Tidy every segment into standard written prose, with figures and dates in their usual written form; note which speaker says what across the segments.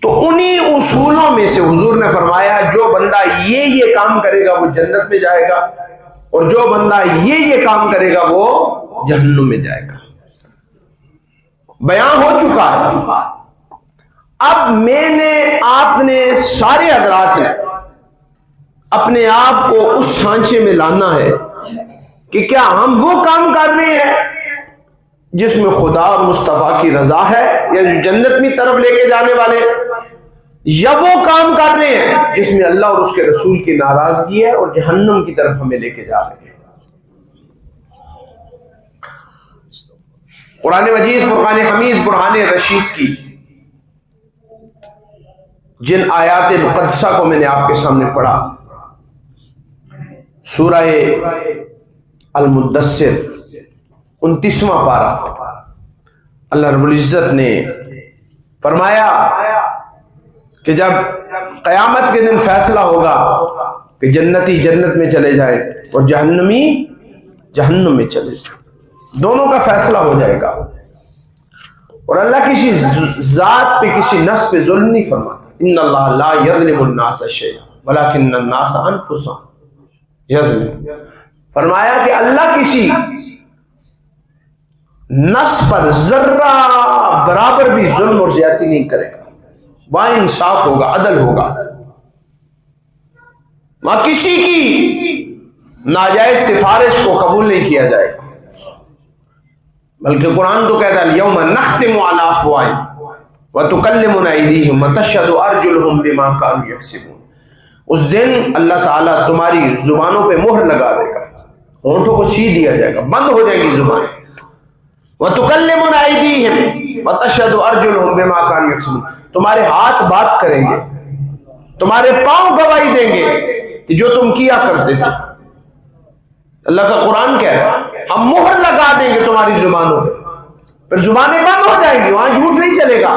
Speaker 1: تو انہی اصولوں میں سے حضور نے فرمایا جو بندہ یہ کام کرے گا وہ جنت میں جائے گا، اور جو بندہ یہ کام کرے گا وہ جہنم میں جائے گا۔ بیان ہو چکا ہے۔ اب میں نے، آپ نے، سارے حضرات نے اپنے آپ کو اس سانچے میں لانا ہے کہ کیا ہم وہ کام کر رہے ہیں جس میں خدا اور مصطفیٰ کی رضا ہے، یا جو جنت کی طرف لے کے جانے والے، یا وہ کام کر رہے ہیں جس میں اللہ اور اس کے رسول کی ناراضگی ہے اور جہنم کی طرف ہمیں لے کے جا رہے ہیں۔ قرآن مجید فرقان حمید برہان رشید کی جن آیات مقدسہ کو میں نے آپ کے سامنے پڑھا، سورہ المدثر 29واں پارہ، اللہ رب العزت نے فرمایا کہ جب قیامت کے دن فیصلہ ہوگا کہ جنتی جنت میں چلے جائے اور جہنمی جہنم میں چلے جائے، دونوں کا فیصلہ ہو جائے گا، اور اللہ کسی ذات پہ، کسی نفس پہ ظلم نہیں فرماتا۔ ان اللہ لا یظلم الناس شیئا ولکن الناس انفسهم یظلمون۔ فرمایا کہ اللہ کسی نفس پر ذرہ برابر بھی ظلم اور زیادتی نہیں کرے گا، وہاں انصاف ہوگا، عدل ہوگا، وہاں کسی کی ناجائز سفارش کو قبول نہیں کیا جائے گا، بلکہ قرآن تو کہتا ہے الیوم نختم علی افواہہم وتکلمنا ایدیہم وتشہد ارجلہم بما کانوا یکسبون۔ اس دن اللہ تعالیٰ تمہاری زبانوں پہ مہر لگا دے گا، ہونٹوں کو سی دیا جائے گا، بند ہو جائیں گی زبانیں، وتکلمنا ایدیہم وتشہد ارجلہم بما کانوا یکسبون، تمہارے ہاتھ بات کریں گے، تمہارے پاؤں گواہی دیں گے کہ جو تم کیا کرتے تھے۔ اللہ کا قرآن کہہ رہا ہے ہم مہر لگا دیں گے تمہاری زبانوں پہ، پھر زبانیں بند ہو جائیں گی، وہاں جھوٹ نہیں چلے گا،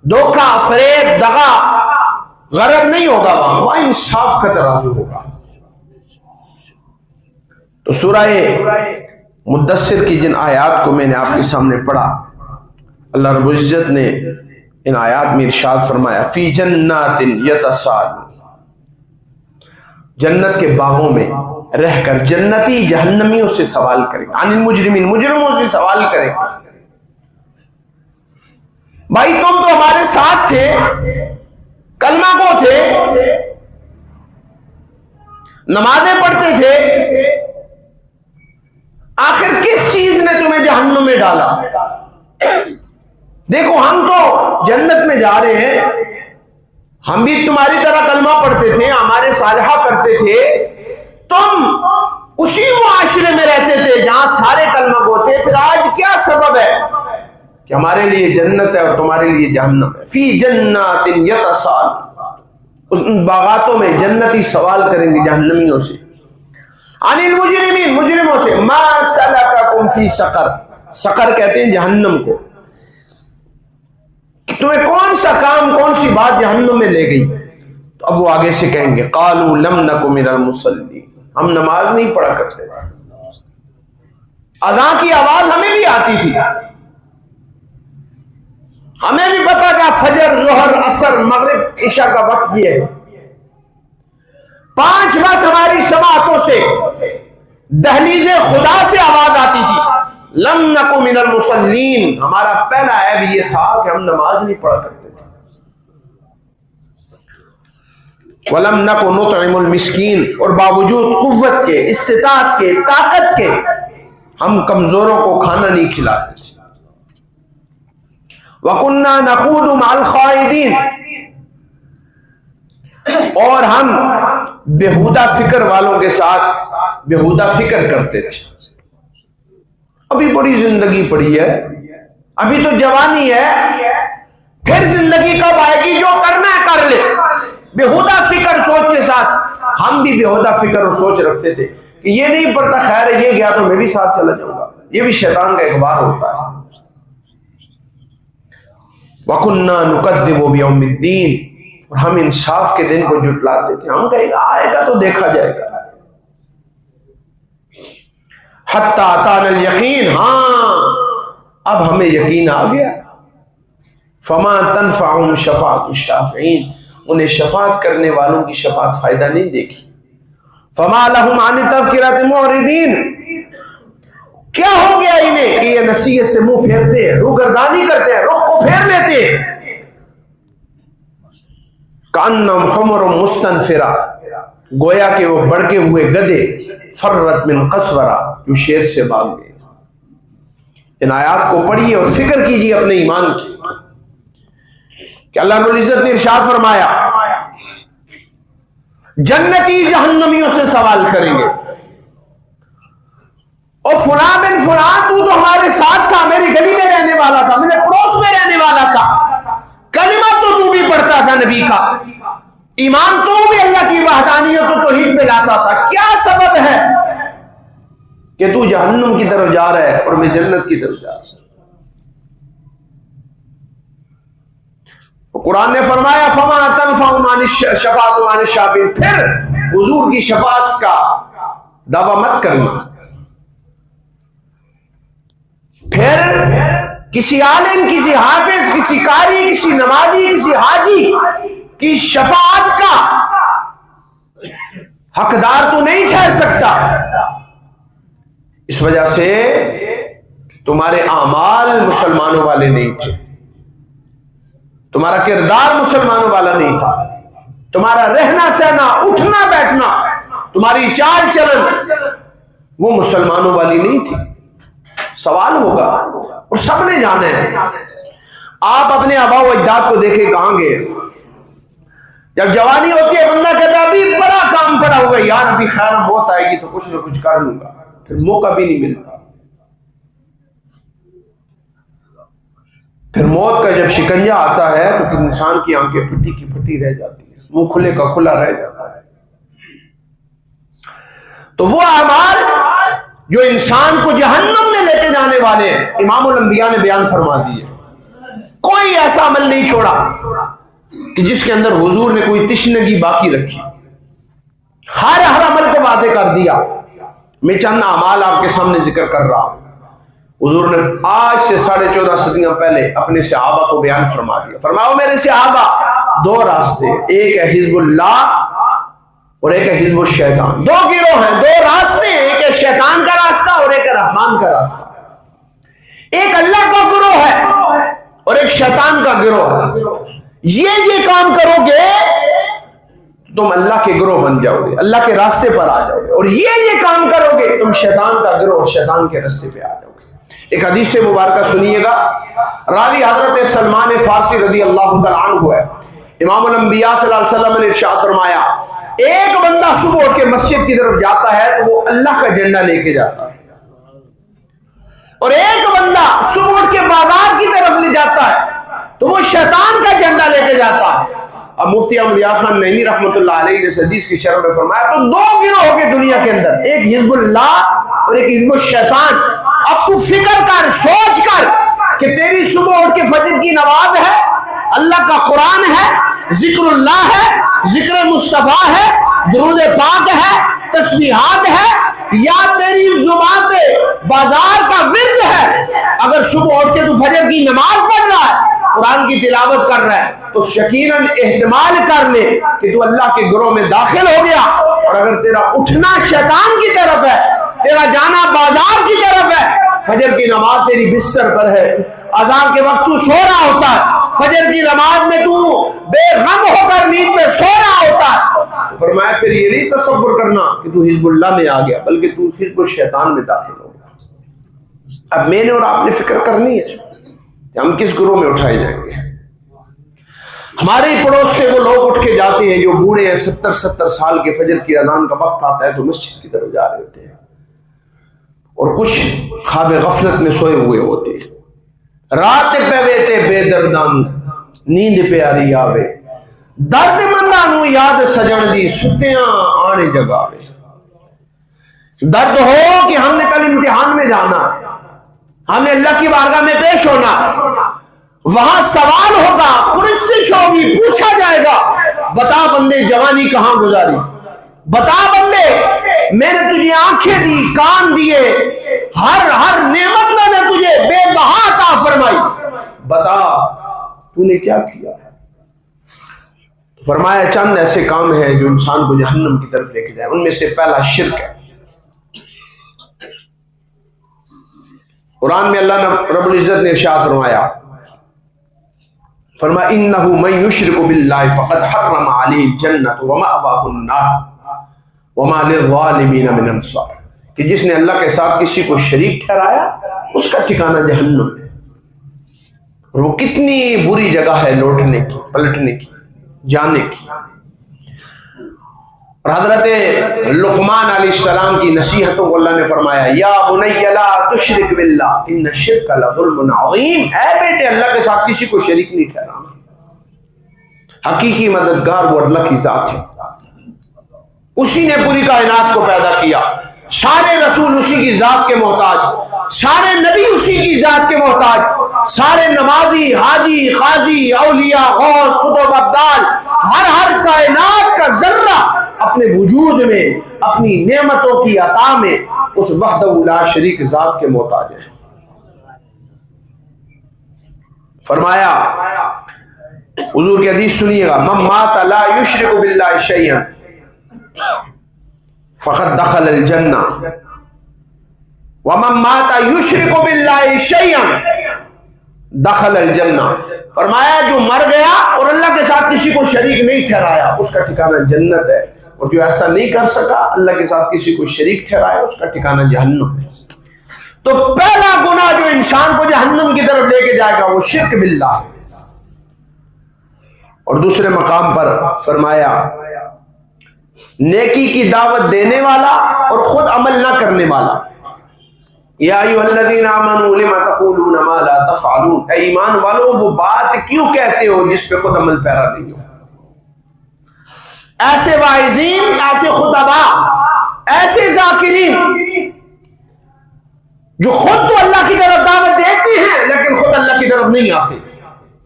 Speaker 1: دھوکہ، فریب، دغا، غرض نہیں ہوگا، وہاں انصاف کا ترازو ہوگا۔ تو سورہ مدثر کی جن آیات کو میں نے آپ کے سامنے پڑھا، اللہ رب العزت نے ان آیات میں ارشاد فرمایا فی جنات یتساءلون، جنت کے باغوں میں رہ کر جنتی جہنمیوں سے سوال کریں، عن المجرمین، مجرموں سے سوال کریں، بھائی تم تو ہمارے ساتھ تھے، کلمہ کو تھے، نمازیں پڑھتے تھے، آخر کس چیز نے تمہیں جہنم میں ڈالا؟ دیکھو ہم تو جنت میں جا رہے ہیں، ہم بھی تمہاری طرح کلمہ پڑھتے تھے، ہمارے صالحہ کرتے تھے، تم اسی معاشرے میں رہتے تھے جہاں سارے کلمہ گو تھے، پھر آج کیا سبب ہے کہ ہمارے لیے جنت ہے اور تمہارے لیے جہنم ہے؟ فی جنات یتساءلون، ان باغاتوں میں جنتی سوال کریں گے جہنمیوں سے، عن المجرمین، مجرموں سے، ما سلککم فی سقر، سقر کہتے ہیں جہنم کو، کہ تمہیں کون سا کام، کون سی بات جہنم میں لے گئی؟ تو اب وہ آگے سے کہیں گے قالوا لم نک من المصلین، ہم نماز نہیں پڑھا کرتے، اذان کی آواز ہمیں بھی آتی تھی، ہمیں بھی پتا کہ فجر، ظہر، عصر، مغرب، عشاء کا وقت یہ ہے، 5 وقت ہماری سماعتوں سے، دہلیز خدا سے آواز آتی تھی، لم نکو من المصلین، ہمارا پہلا عیب یہ تھا کہ ہم نماز نہیں پڑھا کرتے تھے، ولم نکو نطعم المسکین، اور باوجود قوت کے، استطاعت کے، طاقت کے، ہم کمزوروں کو کھانا نہیں کھلاتے تھے، وَكُنَّا نَخُوضُ مَعَ الْخَائِضِينَ، اور ہم بےہودہ فکر والوں کے ساتھ بےہودہ فکر کرتے تھے۔ ابھی بڑی زندگی پڑی ہے، ابھی تو جوانی ہے، پھر زندگی کب آئے گی، جو کرنا ہے کر لے، بےہودہ فکر سوچ کے ساتھ ہم بھی بےہودہ فکر اور سوچ رکھتے تھے کہ یہ نہیں پڑتا، خیر ہے، یہ گیا تو میں بھی ساتھ چلا جاؤں گا، یہ بھی شیطان کا اخبار ہوتا ہے۔ وَكُنَّا نُكَذِّبُ بِيَوْمِ الدِّينِ، اور ہم انصاف کے دن کو جھٹلاتے تھے، ہم کہیں گے آئے گا تو دیکھا جائے گا، حَتَّى أَتَانَا الْيَقِينَ، ہاں اب ہمیں یقین آ گیا، فما تنفعهم شفاعت الشافعین، انہیں شفاعت کرنے والوں کی شفاعت فائدہ نہیں دے گی۔ فما لهم عن التذکرۃ معرضین، کیا ہو گیا انہیں کہ یہ نصیحت سے منہ پھیرتے ہیں، روگردانی کرتے ہیں، رخ کو پھیر لیتے ہیں۔ کأنہم حمر مستنفرہ، گویا کہ وہ بڑکے ہوئے گدے، فرت من قسورہ، جو شیر سے بھاگ گئے۔ ان آیات کو پڑھیے اور فکر کیجیے اپنے ایمان کی کہ اللہ رب العزت نے ارشاد فرمایا جنتی جہنمیوں سے سوال کریں گے، اور فلاں بن فلاں تو ہمارے ساتھ تھا، میری گلی میں رہنے والا تھا، میرے پڑوس میں رہنے والا تھا، کلمہ تو بھی پڑھتا تھا نبی کا، ایمان تو بھی اللہ کی وحدانیت و توحید پہ لاتا تھا، کیا سبب ہے کہ تو جہنم کی طرف جا رہا ہے اور میں جنت کی طرف جا رہا ہوں؟ قرآن نے فرمایا فما تنفعهم عن الشفاعۃ عن الشافعین، پھر حضور کی شفاعت کا دعویٰ مت کرنا، پھر کسی عالم، کسی حافظ، کسی قاری، کسی نمازی، کسی حاجی کی شفاعت کا حقدار تو نہیں ٹھہر سکتا، اس وجہ سے تمہارے اعمال مسلمانوں والے نہیں تھے، تمہارا کردار مسلمانوں والا نہیں تھا، تمہارا رہنا سہنا، اٹھنا بیٹھنا، تمہاری چال چلن وہ مسلمانوں والی نہیں تھی۔ سوال ہوگا اور سب نے جانا ہے۔ آپ اپنے آبا و اجداد کو دیکھیں کہاں گے؟ جب جوانی ہوتی ہے بندہ کہتا ہے ابھی بڑا کام پڑا ہوا ہے یار، ابھی خیر موت آئے گی تو کچھ نہ کچھ کر لوں گا، پھر موقع بھی نہیں ملتا۔ پھر موت کا جب شکنجہ آتا ہے تو پھر انسان کی آنکھیں پھٹی کی پھٹی رہ جاتی ہیں، منہ کھلے کا کھلا رہ جاتا ہے۔ تو وہ اعمال جو انسان کو جہنم میں لے کے جانے والے ہیں، امام الانبیاء نے بیان فرما دیے، کوئی ایسا عمل نہیں چھوڑا کہ جس کے اندر حضور نے کوئی تشنگی باقی رکھی، ہر عمل کو واضح کر دیا۔ میں چند اعمال آپ کے سامنے ذکر کر رہا ہوں، حضور نے آج سے 14.5 صدیاں پہلے اپنے صحابہ کو بیان فرما دیا۔ فرماؤ میرے صحابہ، دو راستے، ایک ہے حزب اللہ اور ایک ہے حزب الشیطان، دو گروہ ہیں، دو راستے ہیں، ایک ہے شیطان کا راستہ اور ایک ہے رحمان کا راستہ، ایک اللہ کا گروہ ہے اور ایک شیطان کا گروہ ہے۔ یہ کام کرو گے تم اللہ کے گروہ بن جاؤ گے، اللہ کے راستے پر آ جاؤ گے، اور یہ کام کرو گے تم شیطان کا گروہ اور شیطان کے راستے پہ آ جاؤ گے۔ ایک حدیث مبارکہ سنیے گا، راوی حضرت سلمان فارسی رضی اللہ تعالیٰ عنہ ہے۔ امام الانبیاء صلی اللہ علیہ وسلم نے ارشاد فرمایا ایک بندہ صبح اٹھ کے مسجد کی طرف جاتا ہے تو وہ اللہ کا جھنڈا لے کے جاتا ہے، اور ایک بندہ صبح اٹھ کے بازار کی طرف لے جاتا ہے تو وہ شیطان کا جھنڈا لے کے جاتا ہے۔ اب مفتی احمد یار خان نعیمی رحمۃ اللہ علیہ نے اس حدیث کی شرح میں فرمایا تو دو گروہ ہو گئے دنیا کے اندر، ایک حزب اللہ اور ایک حزب الشیطان۔ اب تو فکر کر، سوچ کر کہ تیری صبح اٹھ کے فجر کی نماز ہے، اللہ کا قرآن ہے، ذکر اللہ ہے، ذکر مصطفیٰ ہے، درود پاک ہے، تسبیحات ہے، یا تیری زبان پہ بازار کا ورد ہے۔ اگر صبح اٹھ کے تو فجر کی نماز پڑھ رہا ہے، قرآن کی تلاوت کر رہا ہے، تو یقیناً احتمال کر لے کہ تو اللہ کے گروہ میں داخل ہو گیا۔ اور اگر تیرا اٹھنا شیطان کی طرف ہے، تیرا جانا بازار کی طرف ہے، فجر کی نماز تیری بستر پر ہے، اذان کے وقت تو سو رہا ہوتا ہے، فجر کی نماز میں تو بے غم ہو کر نیند میں سو رہا ہوتا ہے، تو فرمایا پھر یہ نہیں تصور کرنا کہ تو حزب اللہ میں آ گیا، بلکہ تو حزب الشیطان میں داخل ہو گیا۔ اب میں نے اور آپ نے فکر کرنی ہے کہ ہم کس گروہ میں اٹھائے جائیں گے۔ ہمارے پڑوس سے وہ لوگ اٹھ کے جاتے ہیں جو بوڑھے ہیں، 70 سال کے، فجر کی اذان کا وقت آتا ہے تو مسجد کی طرف جا رہے ہوتے ہیں، اور کچھ خواب غفلت میں سوئے ہوئے ہوتے ہیں۔ رات پہ ویتے بے دردان نیند پہ آری آوے، درد مندانو یاد سجن دی ستیاں آنے جگاوے۔ درد ہو کہ ہم نے کل امتحان میں جانا، ہم نے اللہ کی بارگاہ میں پیش ہونا، وہاں سوال ہوگا، پرسش ہوگی، پوچھا جائے گا بتا بندے جوانی کہاں گزاری، بتا بندے میں نے تجھے آنکھیں دی، کان دیے، ہر نعمت میں نے تجھے بے بہا عطا فرمائی، بتا تو نے کیا کیا؟ فرمایا چند ایسے کام ہیں جو انسان کو جہنم کی طرف لے کے جائے، ان میں سے پہلا شرک ہے۔ قرآن میں اللہ نے رب العزت نے ارشاد فرمایا، فرمایا انہ من یشرک باللہ فقد حرم علیہ الجنۃ ومأواہ النار وما للظالمین من انصار، کہ جس نے اللہ کے ساتھ کسی کو شریک ٹھہرایا اس کا ٹھکانہ جہنم ہے، اور وہ کتنی بری جگہ ہے لوٹنے کی، پلٹنے کی، جانے کی۔ اور حضرت لقمان علیہ السلام کی نصیحتوں کو اللہ نے فرمایا، یا بنی لا تشرک باللہ ان الشرک لظلم عظیم، اے بیٹے اللہ کے ساتھ کسی کو شریک نہیں ٹھہرانا۔ حقیقی مددگار وہ اللہ کی ذات ہے، اسی نے پوری کائنات کو پیدا کیا، سارے رسول اسی کی ذات کے محتاج، سارے نبی اسی کی ذات کے محتاج، سارے نمازی، حاجی، قاضی، اولیاء، غوث، قطب، ابدال، ہر کائنات کا ذرہ اپنے وجود میں، اپنی نعمتوں کی عطا میں اس وحدہ لا شریک ذات کے محتاج ہے۔ فرمایا، حضور کی حدیث سنیے گا، من مات لا یشرک باللہ شیئا فقد دخل الجنہ ومن مات یشرک باللہ شیئا دخل الجنہ۔ فرمایا جو مر گیا اور اللہ کے ساتھ کسی کو شریک نہیں ٹھہرایا اس کا ٹھکانہ جنت ہے، اور جو ایسا نہیں کر سکا اللہ کے ساتھ کسی کو شریک ٹھہرایا اس کا ٹھکانہ جہنم ہے۔ تو پہلا گناہ جو انسان کو جہنم کی طرف لے کے جائے گا وہ شرک باللہ ہے۔ اور دوسرے مقام پر فرمایا، نیکی کی دعوت دینے والا اور خود عمل نہ کرنے والا، یا ایھا الذین آمنوا لم تقولون ما لا تفعلون، اے ایمان والو وہ بات کیوں کہتے ہو جس پہ خود عمل پیرا نہیں ہو۔ ایسے واعظین، ایسے خطبا، ایسے ذاکرین جو خود تو اللہ کی طرف دعوت دیتے ہیں لیکن خود اللہ کی طرف نہیں آتے،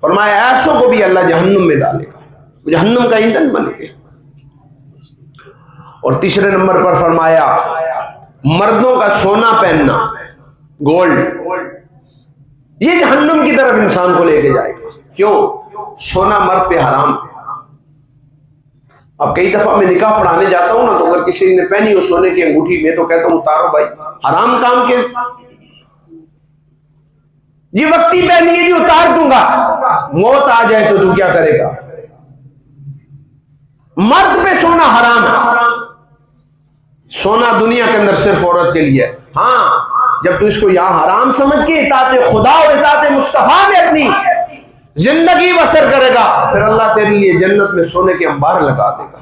Speaker 1: فرمایا ایسوں کو بھی اللہ جہنم میں ڈالے گا، وہ جہنم کا ایندھن بنے گے۔ اور تیسرے نمبر پر فرمایا، مردوں کا سونا پہننا، گولڈ، یہ جہنم کی طرف انسان کو لے کے جائے گا۔ کیوں؟ سونا مرد پہ حرام ہے۔ اب کئی دفعہ میں نکاح پڑھانے جاتا ہوں نا، تو اگر کسی نے پہنی ہو سونے کی انگوٹھی، میں تو کہتا ہوں اتارو بھائی، حرام کام کے یہ وقتی پہنی ہے جی، اتار دوں گا، موت آ جائے تو کیا کرے گا؟ مرد پہ سونا حرام ہے۔ سونا دنیا کے اندر صرف عورت کے لیے، ہاں جب تو اس کو یہاں حرام سمجھ کے اطاعت خدا اور اطاعت مصطفیٰ میں اپنی زندگی بسر کرے گا، پھر اللہ تیرے لیے جنت میں سونے کے انبار لگا دے گا۔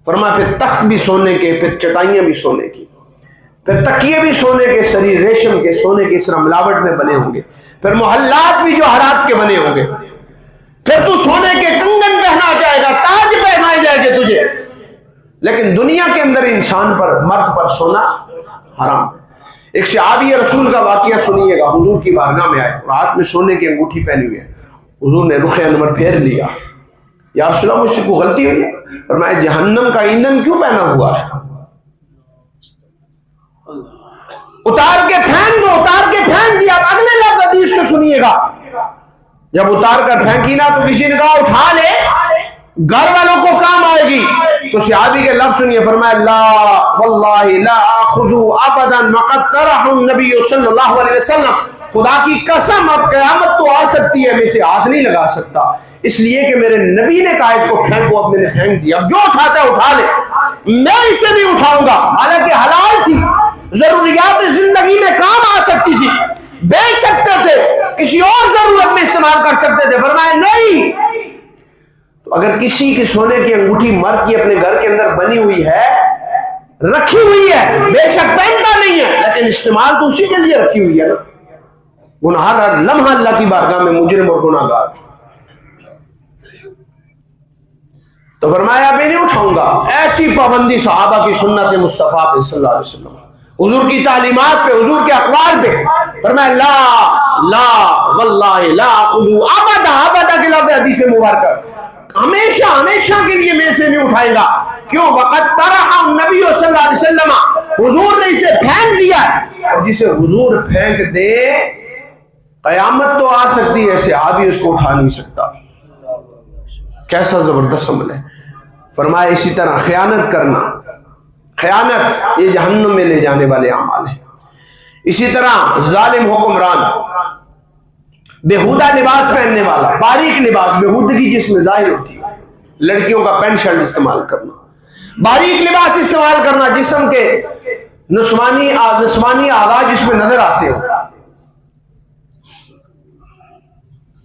Speaker 1: فرمایا پھر تخت بھی سونے کے، پھر چٹائیاں بھی سونے کی، پھر تکیے بھی سونے کے، سری ریشم کے، سونے کے اس طرح ملاوٹ میں بنے ہوں گے، پھر محلات بھی جو ہرات کے بنے ہوں گے، پھر تو سونے کے کنگن پہنا جائے گا، تاج پہنائے جائے گے تجھے، لیکن دنیا کے اندر انسان پر، مرد پر سونا حرام۔ ایک صحابی رسول کا واقعہ سنیے گا، حضور کی بارگاہ میں آئے اور ہاتھ میں سونے کی انگوٹھی پہنی ہوئی ہے، حضور نے رخ انور پھیر لیا، یا رسول اللہ مجھ سے کوئی غلطی ہوئی ہے؟ فرمایا جہنم کا ایندھن کیوں پہنا ہوا ہے؟ اتار کے پھینک دو، اتار کے پھینک دیا۔ اگلے لفظ حدیث کو سنیے گا، جب اتار کر پھینکی نا تو کسی نے کہا اٹھا لے، گھر والوں کو کام آئے گی، تو صحابی کے لفظ سنیے، فرمایا لا واللہ لا آخذ ابدا وقد طرح النبی صلی اللہ علیہ وسلم، خدا کی قسم اب قیامت تو آ سکتی ہے، میں اسے ہاتھ نہیں لگا سکتا، اس لیے کہ میرے نبی نے کہا اس کو پھینکو، اب میں نے پھینک دیا، اب جو اٹھاتا ہے اٹھا لے، میں اسے نہیں اٹھاؤں گا۔ حالانکہ حلال تھی، ضروریات زندگی میں کام آ سکتی تھی، بیچ سکتے تھے، کسی اور ضرورت میں استعمال کر سکتے تھے، فرمایا نہیں۔ تو اگر کسی کی سونے کی انگوٹھی مرد کی اپنے گھر کے اندر بنی ہوئی ہے، رکھی ہوئی ہے، بے شک پہنتا نہیں ہے لیکن استعمال تو اسی کے لیے رکھی ہوئی ہے نا، گناہگار ہر لمحہ اللہ کی بارگاہ میں مجرم اور گناہگار۔ تو فرمایا میں نہیں اٹھاؤں گا۔ ایسی پابندی صحابہ کی سنت مصطفیٰ پہ صلی اللہ علیہ وسلم، حضور کی تعلیمات پہ، حضور کے اقوال پہ، فرمایا لا واللہ لا خذو ابدا، ابدا کے لفظ حدیث مبارکہ، ہمیشہ ہمیشہ کے لیے میں سے نہیں اٹھائے گا۔ کیوں؟ وقت طرح النبی صلی اللہ علیہ وسلم، حضور نے اسے پھینک دیا، اور جسے حضور پھینک دے قیامت تو آ سکتی ہے، صحابی اس کو اٹھا نہیں سکتا. کیسا زبردست عمل ہے. فرمایا اسی طرح خیانت کرنا، خیانت یہ جہنم میں لے جانے والے اعمال ہیں. اسی طرح ظالم حکمران، بےہودہ لباس پہننے والا، باریک لباس، بےہودگی جس میں ظاہر ہوتی ہے، لڑکیوں کا پینٹ شرٹ استعمال کرنا، باریک لباس استعمال کرنا، جسم کے نسوانی اعضاء جس میں نظر آتے ہو.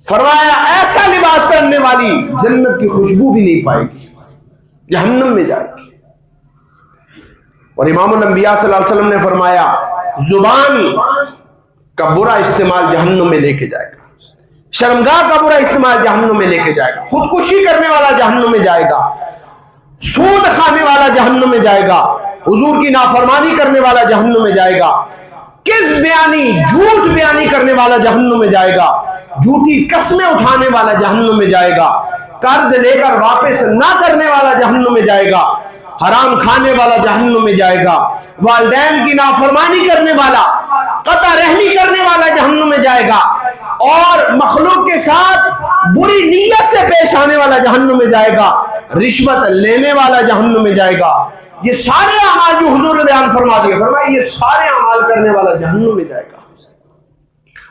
Speaker 1: فرمایا ایسا لباس پہننے والی جنت کی خوشبو بھی نہیں پائے گی، جہنم میں جائے گی. اور امام الانبیاء صلی اللہ علیہ وسلم نے فرمایا زبان کا برا استعمال جہنم میں لے کے جائے گا، شرمگاہ کا برا استعمال جہنم میں لے کے جائے گا، خودکشی کرنے والا جہنم میں جائے گا، سود کھانے والا جہنم میں جائے گا، حضور کی نافرمانی کرنے والا جہنم میں جائے گا، کذب بیانی، جھوٹ بیانی کرنے والا جہنم میں جائے گا، جھوٹی قسمیں اٹھانے والا جہنم میں جائے گا، قرض لے کر واپس نہ کرنے والا جہنم میں جائے گا، حرام کھانے والا جہنم میں جائے گا، والدین کی نافرمانی کرنے والا، قطع رحمی کرنے والا جہنم میں جائے گا، اور مخلوق کے ساتھ بری نیت سے پیش آنے والا جہنم میں جائے گا، رشوت لینے والا جہنم میں جائے گا. یہ سارے اعمال جو حضور نے بیان فرما دیے، فرمایا یہ سارے اعمال کرنے والا جہنم میں جائے گا.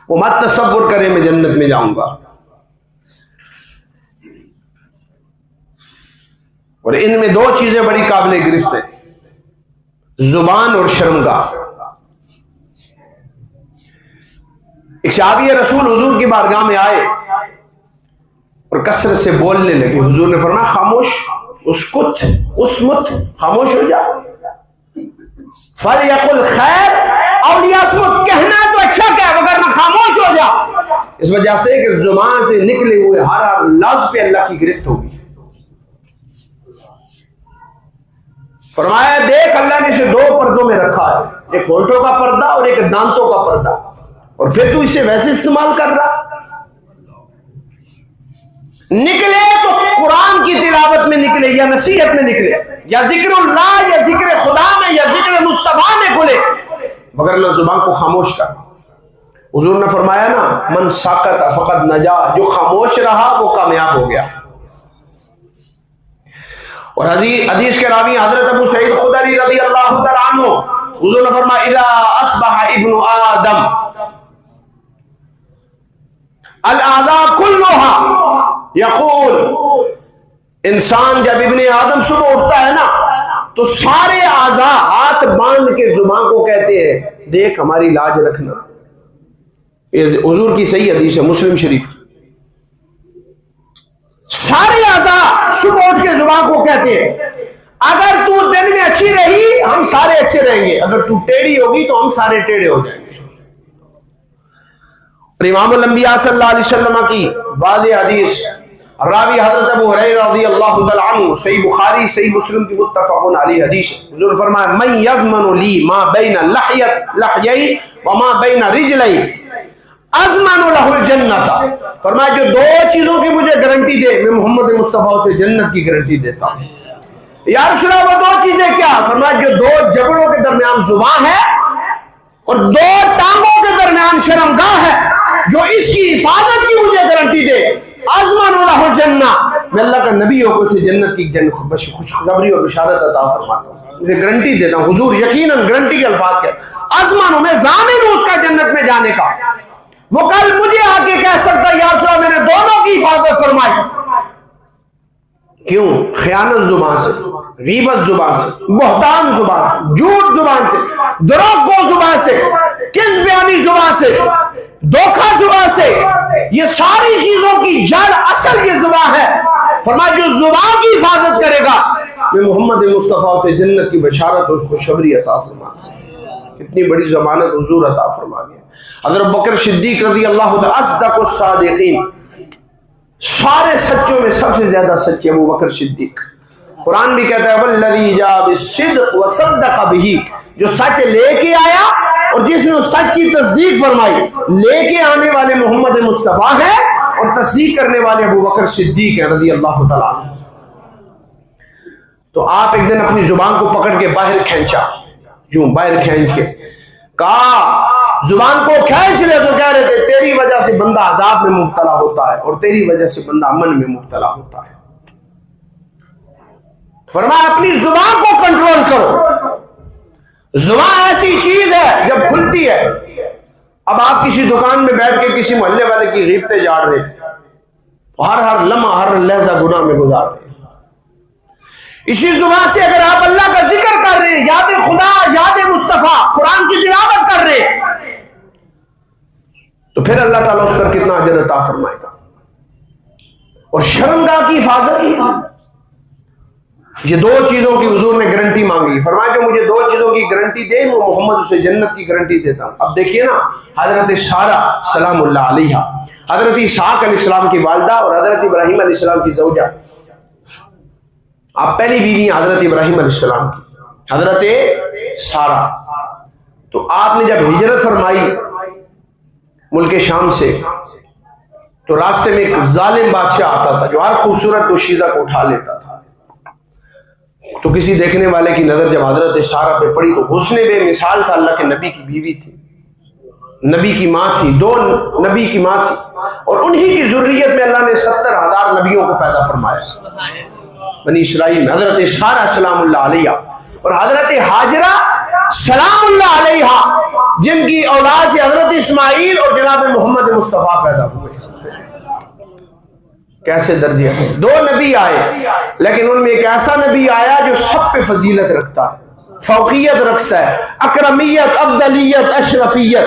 Speaker 1: وہ مت تصور کرے میں جنت میں جاؤں گا. اور ان میں دو چیزیں بڑی قابل گرفت ہیں، زبان اور شرمگاہ. ایک صحابی رسول حضور کی بارگاہ میں آئے اور کثرت سے بولنے لگے. حضور نے فرمایا خاموش، اسکت، اسمت، خاموش ہو جا. فَلْيَقُلْ خیر او لیصمت، کہنا تو اچھا کہہ وگرنہ خاموش ہو جا. اس وجہ سے کہ زبان سے نکلے ہوئے ہر لفظ پہ اللہ کی گرفت ہوگی. فرمایا دیکھ اللہ نے اسے دو پردوں میں رکھا ہے، ایک ہونٹوں کا پردہ اور ایک دانتوں کا پردہ، اور پھر تو اسے ویسے استعمال کر رہا. نکلے تو قرآن کی تلاوت میں نکلے، یا نصیحت میں نکلے، یا ذکر اللہ، یا ذکر خدا میں، یا ذکر مصطفیٰ میں کھلے، مگر نہ زبان کو خاموش کر. حضور نے فرمایا نا من ساکت فقد نجا، جو خاموش رہا وہ کامیاب ہو گیا. اور حدیث کے راوی حضرت ابو سعید خدری رضی اللہ تعالیٰ عنہ، حضور نے فرمایا اذا اصبح ابن آدم الاعضاء كلها یقول، انسان جب ابن آدم صبح اٹھتا ہے نا تو سارے اعضاء ہاتھ باندھ کے زبان کو کہتے ہیں دیکھ ہماری لاج رکھنا. یہ حضور کی صحیح حدیث ہے، مسلم شریف. سارے اعضاء صبح اٹھ کے زبان کو کہتے ہیں اگر تو دن میں اچھی رہی ہم سارے اچھے رہیں گے، اگر تو ٹیڑھی ہوگی تو ہم سارے ٹیڑھے ہو جائیں گے. امام الانبیاء صلی اللہ علیہ وسلم کی واضح حدیث، راوی حضرت ابو ہریرہ رضی اللہ تعالیٰ عنہ، صحیح بخاری صحیح مسلم کی متفق علیہ حدیث. حضور فرمایا من یضمن لی ما بین لحیی وما بین رجلی اضمن لہ الجنۃ. فرمایا جو دو چیزوں کی مجھے گارنٹی دے میں محمد مصطفیٰ سے جنت کی گارنٹی دیتا ہوں. یا رسول اللہ وہ دو چیزیں کیا؟ فرمایا جو دو جبڑوں کے درمیان زبان ہے اور دو ٹانگوں کے درمیان شرمگاہ ہے، جو اس کی حفاظت کی مجھے گارنٹی دے اضمن لہ الجنہ، میں اللہ کا نبی ہو کو اسے جنت کی خوشخبری اور بشارت عطا فرماتا ہوں، مجھے گارنٹی دیتا ہوں. حضور یقیناً گارنٹی کے الفاظ کیا، اضمن، میں ضامن ہوں اس کا جنت میں جانے کا. وہ کل مجھے آ کے کہہ سکتا ہے یا رسول اللہ میں نے دونوں کی حفاظت فرمائی. کیوں؟ خیانت زبان سے، غیبت زبان سے، بہتان زبان سے، جھوٹ زبان سے، دروغ گو زبان سے، کذب بیانی زبان سے، دھوکہ زبان سے. یہ ساری چیزوں کی جڑ اصل یہ زبان ہے. فرمایا جو زبان کی حفاظت کرے گا میں محمد مصطفیٰ سے جنت کی بشارت اور خوشخبری عطا فرماتا ہوں. کتنی بڑی ضمانت حضور عطا فرما گیا. حضرت بکر صدیق رضی اللہ عنہ اصدق الصادقین، سارے سچوں میں سب سے زیادہ سچے ابو بکر صدیق. قرآن بھی کہتا ہے والذی جاء بالصدق وصدق بہ، جو سچ لے کے آیا اور جس نے سچ کی تصدیق فرمائی. لے کے آنے والے محمد مصطفیٰ ہے اور تصدیق کرنے والے ابو بکر صدیق ہیں رضی اللہ تعالیٰ عنہ. تو آپ ایک دن اپنی زبان کو پکڑ کے باہر کھینچا، جو باہر کھینچ کے کہا زبان کو کھینچ رہے تو کہہ رہے تھے تیری وجہ سے بندہ عذاب میں مبتلا ہوتا ہے اور تیری وجہ سے بندہ امن میں مبتلا ہوتا ہے. فرمایا اپنی زبان کو کنٹرول کرو. زبان ایسی چیز ہے جب کھلتی ہے. اب آپ کسی دکان میں بیٹھ کے کسی محلے والے کی غیبتیں جاڑ رہے ہیں، ہر لمحہ ہر لہجہ گناہ میں گزار رہے ہیں. اسی زبان سے اگر آپ اللہ کا ذکر کر رہے ہیں، یاد خدا، یاد مصطفیٰ، قرآن کی تلاوت کر رہے ہیں، تو پھر اللہ تعالیٰ اس پر کتنا اجر عطا فرمائے گا. اور شرمگاہ کی حفاظت، یہ دو چیزوں کی حضور نے گارنٹی مانگی. فرمایا جو مجھے دو چیزوں کی گارنٹی دے وہ محمد اسے جنت کی گارنٹی دیتا ہوں. اب دیکھیے نا، حضرت سارہ سلام اللہ علیہا، حضرت اسحاق علیہ السلام کی والدہ اور حضرت ابراہیم علیہ السلام کی زوجہ، آپ پہلی بیوی ہیں حضرت ابراہیم علیہ السلام کی، حضرت سارہ. تو آپ نے جب ہجرت فرمائی ملک شام سے، تو راستے میں ایک ظالم بادشاہ آتا تھا جو ہر خوبصورت دوشیزہ کو اٹھا لیتا تھا. تو کسی دیکھنے والے کی نظر جب حضرت سارہ پہ پڑی تو حسن بے مثال تھا. اللہ کے نبی کی بیوی تھی، نبی کی ماں تھی، دو نبی کی ماں تھی، اور انہی کی ذریت میں اللہ نے 70,000 نبیوں کو پیدا فرمایا بنی اسرائیل میں. حضرت سارہ سلام اللہ علیہ اور حضرت ہاجرہ سلام اللہ علیہ، جن کی اولاد سے حضرت اسماعیل اور جناب محمد مصطفیٰ پیدا ہوئے. کیسے درجے ہیں. دو نبی آئے، لیکن ان میں ایک ایسا نبی آیا جو سب پہ فضیلت رکھتا ہے، فوقیت رکھتا ہے، اکرمیت، افضلیت، اشرفیت.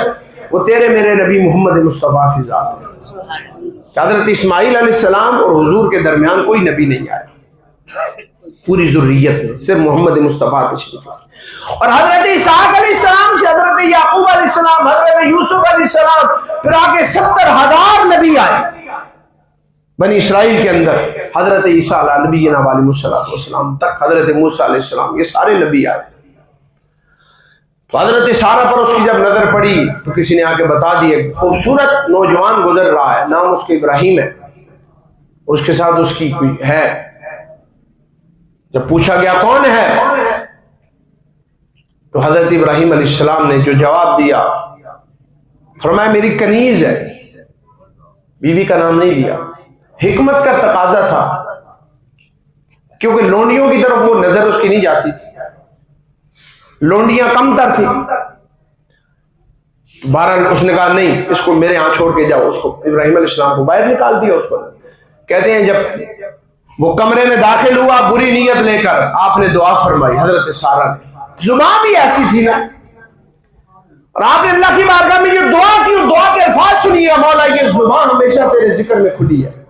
Speaker 1: وہ تیرے میرے نبی محمد مصطفیٰ کی ذات ہے. حضرت اسماعیل علیہ السلام اور حضور کے درمیان کوئی نبی نہیں آیا پوری ذریت میں، صرف محمد مصطفیٰ تشریف لائے. اور حضرت اسحاق علیہ السلام سے حضرت یعقوب علیہ السلام، حضرت یوسف علیہ السلام، پھر آگے 70,000 نبی آئے بنی اسرائیل کے اندر. حضرت عیسیٰ علیہ نبینا علیہ السلام تک، حضرت موسیٰ علیہ السلام، یہ سارے نبی آئے. تو حضرت سارہ پر اس کی جب نظر پڑی تو کسی نے آ کے بتا دیا خوبصورت نوجوان گزر رہا ہے، نام اس کے ابراہیم ہے، اس کے ساتھ اس کی کوئی ہے. جب پوچھا گیا کون ہے تو حضرت ابراہیم علیہ السلام نے جو جواب دیا، فرمایا میری کنیز ہے. بیوی کا نام نہیں لیا. حکمت کا تقاضا تھا کیونکہ لونڈیوں کی طرف وہ نظر اس کی نہیں جاتی تھی، لونڈیاں کم تر تھی. بہرحال اس نے کہا نہیں، اس کو میرے ہاں چھوڑ کے جاؤ. اس کو ابراہیم علیہ السلام کو باہر نکال دیا. اس کو کہتے ہیں جب وہ کمرے میں داخل ہوا بری نیت لے کر، آپ نے دعا فرمائی. حضرت سارہ نے، زبان بھی ایسی تھی نا، اور آپ نے اللہ کی بارگاہ میں یہ دعا کی، دعا کے الفاظ سنیے، مولا یہ زبان ہمیشہ تیرے ذکر میں کھلی ہے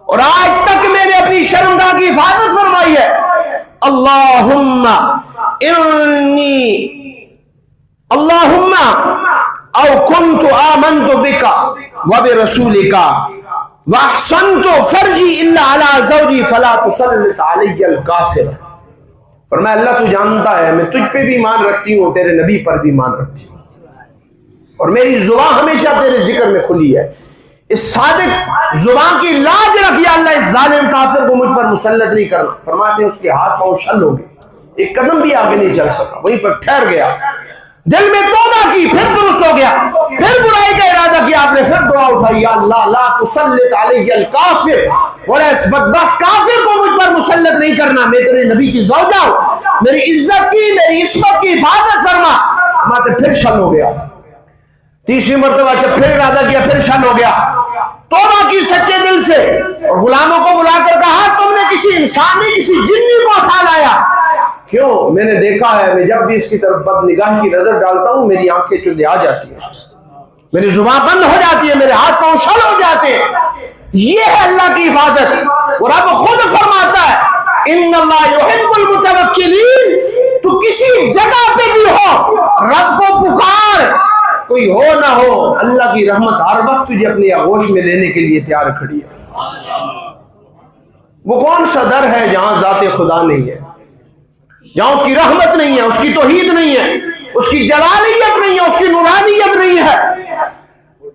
Speaker 1: اور آج تک میں نے اپنی شرمگاہ کی حفاظت فرمائی ہے. اللہم او کنت آمنت بکا وبرسولکا واحسنت فرجی الا علی زوجی فلا تسلط علی الکافر. فرمایا اللہ تو جانتا ہے میں تجھ پہ بھی ایمان رکھتی ہوں، تیرے نبی پر بھی ایمان رکھتی ہوں، اور میری زبان ہمیشہ تیرے ذکر میں کھلی ہے. اس صادق زبان کی لاج رکھ یا اللہ اس ظالم کافر کو مجھ پر مسلط نہیں کرنا. فرماتے ہیں اس کے ہاتھ پاؤں شل ہو گئے، ایک قدم بھی آگے نہیں چل سکا، وہیں پر ٹھہر گیا. دل میں توبہ کی، پھر درست ہو گیا، پھر برائی کا ارادہ کیا. آپ نے پھر دعا اٹھائی، یا اللہ لا تسلط علیہ الکافر، اور اس بدبخت کافر کو مجھ پر مسلط نہیں کرنا. میں تیرے نبی کی زوجہ ہوں، میری عزت کی، میری عصمت کی حفاظت فرما. ماتے پھر شل ہو گیا. تیسری مرتبہ جب پھر ارادہ کیا پھر شل ہو گیا. توبہ کی سچے دل سے اور غلاموں کو بلا کر کہا تم نے کسی انسانی کسی جنی کو اٹھا لایا. کیوں؟ میں نے دیکھا ہے میں جب بھی اس کی طرف بد نگاہی کی نظر ڈالتا ہوں میری آنکھیں چندے آ جاتی ہیں، میری زبان بند ہو جاتی ہے، میرے ہاتھ پاؤں شل ہو جاتے ہیں. یہ ہے اللہ کی حفاظت. اور اب خود فرماتا ہے ان اللہ یحب المتوکلین. تو کسی جگہ پہ بھی ہو رب کو پکار، کوئی ہو نہ ہو اللہ کی رحمت ہر وقت تجھے اپنی آغوش میں لینے کے لیے تیار کھڑی ہے. وہ کون سا در ہے جہاں ذات خدا نہیں ہے، جہاں اس کی رحمت نہیں ہے، اس کی توحید نہیں ہے، اس کی جلالیت نہیں ہے، اس کی نورانیت نہیں ہے.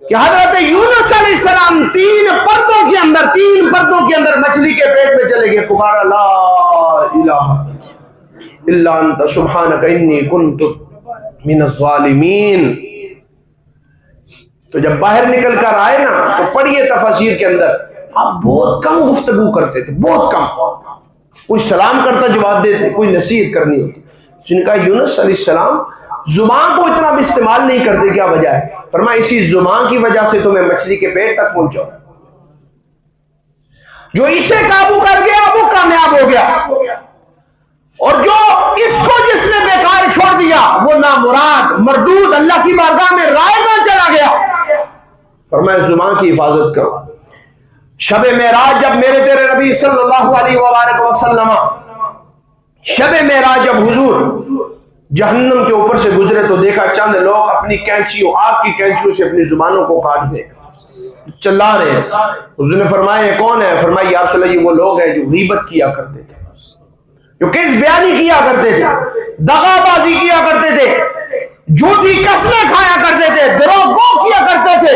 Speaker 1: کہ حضرت یونس علیہ السلام تین پردوں کے اندر مچھلی کے پیٹ میں چلے گئے، پکارا لا الہ الا انت سبحانک انی کنت من الظالمین. تو جب باہر نکل کر آئے نا تو پڑھیے تفاسیر کے اندر آپ بہت کم گفتگو کرتے تھے, بہت کم. کوئی سلام کرتا جواب دیتے, کوئی نصیحت کرنی ہوتی. اس نے کہا یونس علیہ السلام زبان کو اتنا بھی استعمال نہیں کرتے, کیا وجہ ہے؟ فرمایا اسی زبان کی وجہ سے تو میں مچھلی کے پیٹ تک پہنچا. جو اسے قابو کر گیا وہ کامیاب ہو گیا, اور جو اس کو جس نے بیکار چھوڑ دیا وہ نامراد مردود اللہ کی بارگاہ میں رائیگاں چلا گیا. فرمایا زبان کی حفاظت کرو. شب معراج جب میرے تیرے نبی صلی اللہ علیہ وآلہ وسلم شب معراج جب حضور جہنم کے اوپر سے گزرے تو دیکھا چند لوگ اپنی کینچیوں, آگ کی کینچیوں سے اپنی زبانوں کو کاٹ دے چلا رہے ہیں. حضور نے فرمایا یہ کون ہے؟ فرمایا یا رسول اللہ یہ وہ لوگ ہیں جو غیبت کیا کرتے تھے, جو کس بیانی کیا کرتے تھے, دغا بازی کیا کرتے تھے, جھوٹی قسمیں کھایا کرتے تھے, دروغ گو کیا کرتے تھے.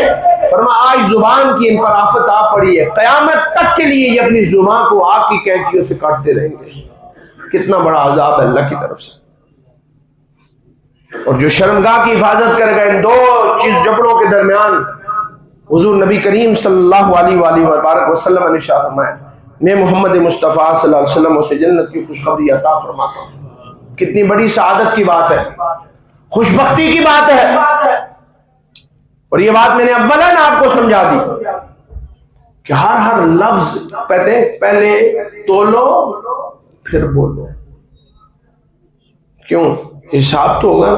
Speaker 1: فرمایا آج زبان کی ان پر آفت آ پڑی ہے, قیامت تک کے لیے یہ اپنی زبان کو آگ کی کینچیوں سے کاٹتے رہیں گے. کتنا بڑا عذاب ہے اللہ کی طرف سے. اور جو شرمگاہ کی حفاظت کرے گا ان دو چیز جبڑوں کے درمیان, حضور نبی کریم صلی اللہ علیہ وآلہ وسلم نے ارشاد فرمایا میں محمد مصطفیٰ صلی اللہ علیہ وسلم سے جنت کی خوشخبری عطا فرماتا ہوں. کتنی بڑی سعادت کی بات ہے, خوش بختی کی بات ہے. اور یہ بات میں نے اولاً آپ کو سمجھا دی کہ ہر لفظ پہلے تولو پھر بولو. کیوں؟ حساب تو ہوگا,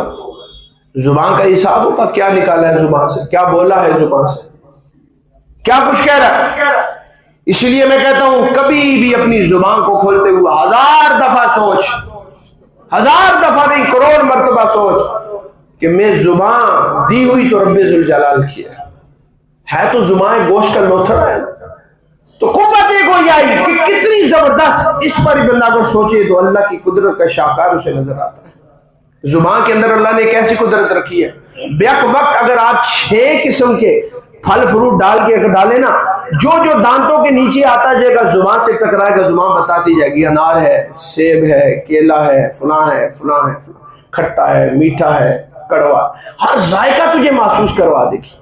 Speaker 1: زبان کا حساب ہوگا, کیا نکالا ہے زبان سے, کیا بولا ہے زبان سے, کیا کچھ کہہ رہا ہے. اس لیے میں کہتا ہوں کبھی بھی اپنی زبان کو کھولتے ہوئے 1000 دفعہ سوچ, 1000 دفعہ نہیں کروڑ مرتبہ سوچ کہ میں زبان دی ہوئی تو رب ذوالجلال کی ہے تو زبان گوشت کا لوتھڑا ہے. تو قوت ایک ہو جائے کہ کتنی زبردست, اس پر بندہ اگر سوچے تو اللہ کی قدرت کا شاہکار اسے نظر آتا ہے. زبان کے اندر اللہ نے ایک ایسی قدرت رکھی ہے, بیک وقت اگر آپ 6 قسم کے پھل فروٹ ڈال کے اگر ڈالیں نا, جو دانتوں کے نیچے آتا جائے گا زبان سے ٹکرائے گا, زبان بتاتی جائے گی انار ہے, سیب ہے, کیلا ہے, فلاں ہے, فلاں ہے, کھٹا ہے, میٹھا ہے, کڑوا, ہر ذائقہ تجھے محسوس کروا دے گی.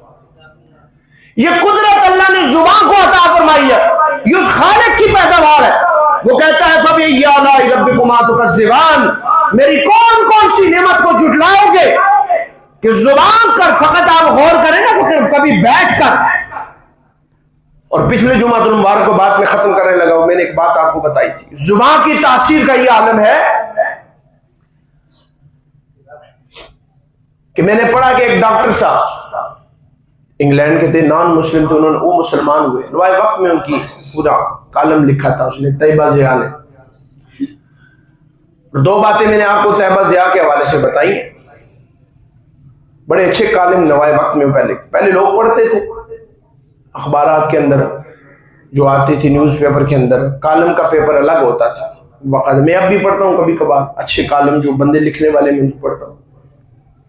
Speaker 1: یہ قدرت اللہ نے زبان کو عطا فرمائی ہے, یہ اس خالق کی پیداوار ہے. وہ کہتا ہے فَبِأَيِّ آلَاءِ رَبِّكُمَا تُكَذِّبَانِ, میری کون کون سی نعمت کو جھٹلاؤ گے. کہ زبان کر فقط آپ غور کریں نا کہ کبھی بیٹھ کر. اور پچھلے جمعہ المبارک کو بات میں ختم کرنے لگا, میں نے ایک بات آپ کو بتائی تھی, زبان کی تاثیر کا یہ عالم ہے کہ میں نے پڑھا کہ ایک ڈاکٹر صاحب انگلینڈ کے تھے, نان مسلم تھے, انہوں نے وہ مسلمان ہوئے, نوائے وقت میں ان کی پورا کالم لکھا تھا اس نے, طیبہ ضیاء نے. 2 باتیں میں نے آپ کو طیبہ ضیاء کے حوالے سے بتائی ہیں. بڑے اچھے کالم نوائے وقت میں پہلے لوگ پڑھتے تھے اخبارات کے اندر جو آتی تھی, نیوز پیپر کے اندر کالم کا پیپر الگ ہوتا تھا. باقاعدہ میں اب بھی پڑھتا ہوں کبھی کبھار اچھے کالم جو بندے لکھنے والے میں پڑھتا ہوں.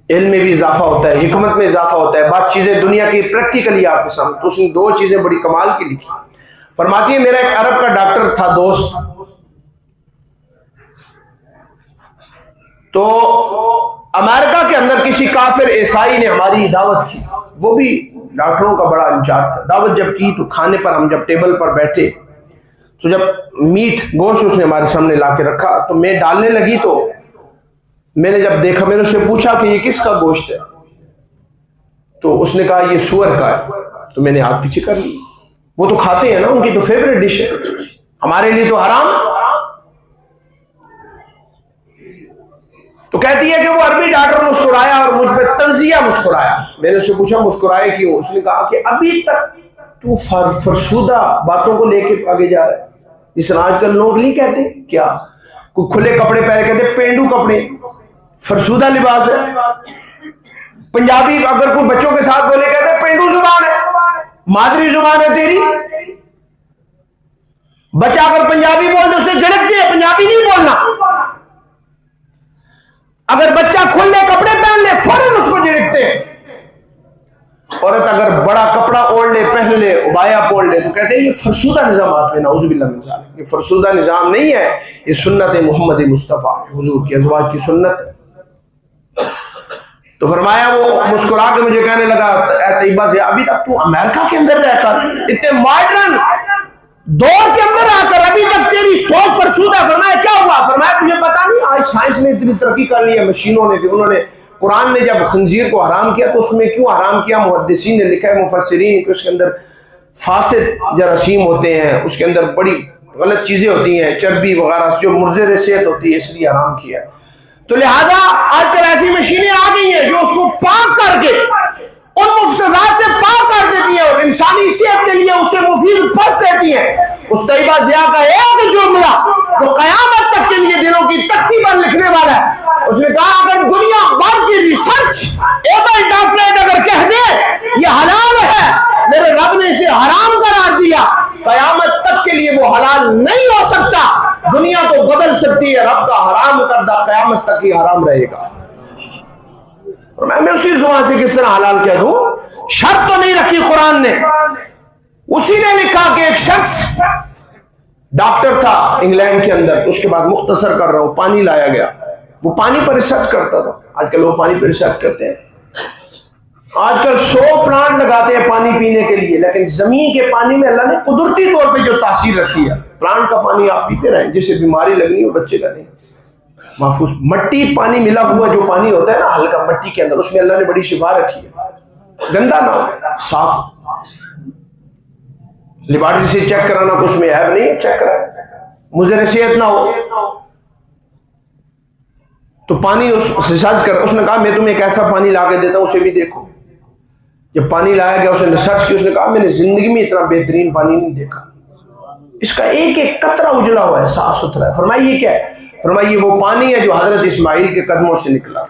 Speaker 1: علم میں بھی اضافہ ہوتا ہے, حکمت میں اضافہ ہوتا ہے, بات چیزیں دنیا کی پریکٹیکلی آپ کے سامنے. تو اس نے 2 چیزیں بڑی کمال کی لکھی. فرماتی ہے میرا ایک عرب کا ڈاکٹر تھا دوست, تو امریکہ کے اندر کسی کافر عیسائی نے ہماری دعوت کی, وہ بھی ڈاکٹروں کا بڑا انچارج تھا. دعوت جب کی تو کھانے پر ہم جب ٹیبل پر بیٹھے تو جب میٹ گوشت اس نے ہمارے سامنے لا کے رکھا تو میں ڈالنے لگی, تو میں نے جب دیکھا میں نے اس سے پوچھا کہ یہ کس کا گوشت ہے, تو اس نے کہا یہ سور کا ہے. تو میں نے ہاتھ پیچھے کر لی, وہ تو کھاتے ہیں نا, ان کی تو فیوریٹ ڈش ہے, ہمارے لیے تو حرام. تو کہتی ہے کہ وہ عربی ڈاکٹر مسکرایا اور مجھ پہ تنزیہ مسکرایا. میں نے اس سے پوچھا مسکرائے کیوں؟ اس نے کہا کہ ابھی تک تو فرسودہ باتوں کو لے کے آگے جا رہا ہے. جس آج کل لوگ نہیں کہتے کیا, کوئی کھلے کپڑے پہن کہتے پینڈو کپڑے, فرسودہ لباس ہے. پنجابی اگر کوئی بچوں کے ساتھ بولے کہتے پینڈو زبان ہے, مادری زبان ہے تیری. بچہ اگر پنجابی بول تو اسے جھڑکتے ہیں, پنجابی نہیں بولنا. اگر بچہ کھلے کپڑے پہن لے فوراً اس کو جھڑکتے ہیں. عورت اگر بڑا کپڑا اوڑھ لے, پہن لے, ابایا پوڑ لے تو کہتے ہیں یہ فرسودہ نظامات میں, نعوذ باللہ من ذالک. یہ فرسودہ نظام نہیں ہے, یہ سنت محمد مصطفیٰ حضور کی ازواج کی سنت ہے. تو فرمایا وہ مسکرا کے مجھے کہنے لگا اے طیبہ سے ابھی تک تو امریکہ کے اندر رہ کر اتنے ماڈرن دور کے اندر آ کر ابھی تک تیری سوچ فرسود ہے. فرمایا کیا ہوا؟ فرمایا تجھے پتا نہیں آج سائنس نے اتنی ترقی کر لی ہے مشینوں نے کہ انہوں نے قرآن نے جب خنزیر کو حرام کیا تو اس میں کیوں حرام کیا؟ محدثین نے لکھا ہے مفسرین کہ اس کے اندر فاسد جراثیم ہوتے ہیں, اس کے اندر بڑی غلط چیزیں ہوتی ہیں, چربی وغیرہ جو مضر صحت ہوتی ہے, اس لیے حرام کیا ہے. تو لہذا آج کل ایسی مشینیں آ گئی ہیں جو اس کو پاک کر کے ان مفسدات سے پاک کر دیتی ہیں اور انسانی صحت کے لیے اسے مفید پس دیتی ہیں. اس طیبہ ضیاء کا ایک جملہ جو قیامت تک کے لیے دلوں کی تختی پر لکھنے والا ہے, اس نے کہا اگر دنیا بھر کی ریسرچ ایبل ڈاکٹریٹ اگر کہہ دے یہ حلال ہے, میرے رب نے اسے حرام قرار دیا, قیامت تک کے لیے وہ حلال نہیں ہو سکتا. دنیا تو بدل سکتی ہے, رب کا حرام کردہ قیامت تک ہی حرام رہے گا. اور میں اسی زبان سے کس طرح حلال کہہ دوں؟ شرط تو نہیں رکھی قرآن نے. اسی نے لکھا کہ ایک شخص ڈاکٹر تھا انگلینڈ کے اندر, اس کے بعد مختصر کر رہا ہوں, پانی لایا گیا, وہ پانی پر ریسرچ کرتا تھا. آج کل وہ پانی پر ریسرچ کرتے ہیں, آج کل 100 پلانٹ لگاتے ہیں پانی پینے کے لیے, لیکن زمین کے پانی میں اللہ نے قدرتی طور پہ جو تاثیر رکھی ہے, پلانٹ کا پانی آپ پیتے رہیں, جسے بیماری لگنی ہو بچے کا نہیں, محفوظ. مٹی پانی ملا ہوا جو پانی ہوتا ہے نا ہلکا مٹی کے اندر, اس میں اللہ نے بڑی شفا رکھی ہے, گندا نہ ہو, صاف ہو. لیبارٹری سے چیک کرانا کچھ میں عیب نہیں ہے, چیک کرائیں, مضر صحت نہ ہو. تو پانی اس ریسرچ کر, اس نے کہا میں تمہیں ایک ایسا پانی لا کے دیتا ہوں, اسے بھی دیکھو. جب پانی لایا گیا اس نے ریسرچ کی, اس نے کہا میں نے زندگی میں اتنا بہترین پانی نہیں دیکھا, اس کا ایک ایک قطرہ اجلا ہوا ہے, صاف ستھرا ہے. فرمایا یہ کیا ہے؟ فرمایا یہ وہ پانی ہے جو حضرت اسماعیل کے قدموں سے نکلا,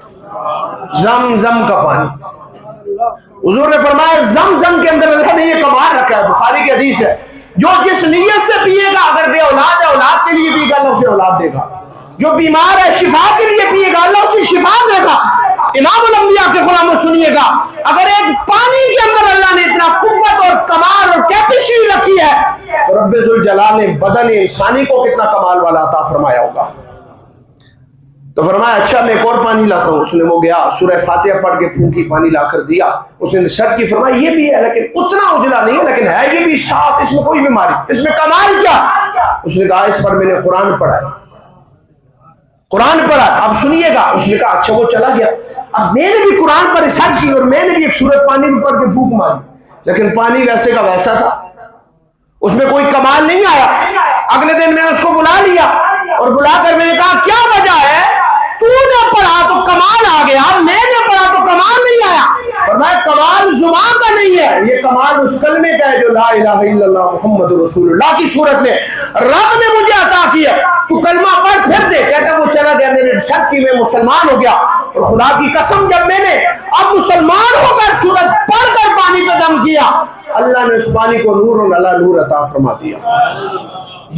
Speaker 1: زمزم کا پانی. حضور نے فرمایا زمزم کے اندر اللہ نے یہ کمال رکھا ہے, بخاری کی حدیث ہے, جو جس نیت سے پیے گا, اگر بے اولاد ہے اولاد کے لیے پیے گا اللہ اسے اولاد دے گا, جو بیمار ہے شفا کے لیے پیے گا اللہ اسے شفا دے گا. امام الانبیاء کے غلاموں سنیے گا, اگر ایک پانی کے اندر اللہ نے اتنا قوت اور کمال اور کیپیسٹی رکھی ہے تو رب ذوالجلال نے بدن انسانی کو کتنا کمال والا عطا فرمایا ہوگا. تو فرمایا اچھا میں ایک اور پانی لاتا ہوں. اس نے وہ گیا سورہ فاتحہ پڑھ کے پھونکی, پانی لا کر دیا. اس نے ریسرچ کی, فرمایا یہ بھی ہے لیکن اتنا اجلا نہیں ہے, لیکن ہے یہ بھی صاف, اس میں کوئی بیماری, اس میں کمال کیا؟ اس نے کہا اس پر میں نے قرآن پڑھا ہے, قرآن پڑھا. اب سنیے گا. اس نے کہا اچھا, وہ چلا گیا. اب میں نے بھی قرآن پر ریسرچ کی اور میں نے بھی ایک سورت پانی میں پڑھ کے پھونک ماری, لیکن پانی ویسے کا ویسا تھا, اس میں کوئی کمال نہیں آیا. اگلے دن میں اس کو بلا لیا اور بلا کر میں نے کہا کیا وجہ ہے, تو نے پڑھا تو کمال آ گیا, میں نے پڑھا تو کمال نہیں آیا. فرمایا کمال زبان کا نہیں ہے, یہ کمال اس کلمے کا ہے جو لا الہ الا اللہ محمد رسول اللہ کی صورت میں رب نے مجھے عطا کیا. تو کلمہ پڑھ پھر دے. کہتا وہ چلا گیا, میں نے ریسرچ کی, میں مسلمان ہو گیا, اور خدا کی قسم جب میں نے اب مسلمان ہو کر سورت پڑھ کر پانی پہ دم کیا, اللہ نے اس پانی کو نور اللہ نور عطا فرما دیا.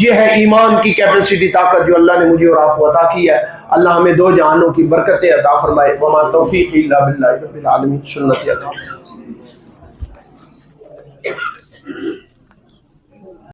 Speaker 1: یہ ہے ایمان کی کیپیسٹی, طاقت جو اللہ نے مجھے اور آپ کو عطا کی ہے. اللہ ہمیں دو جہانوں کی برکتیں عطا فرمائے. وما توفیق الا باللہ رب العالمین. سنت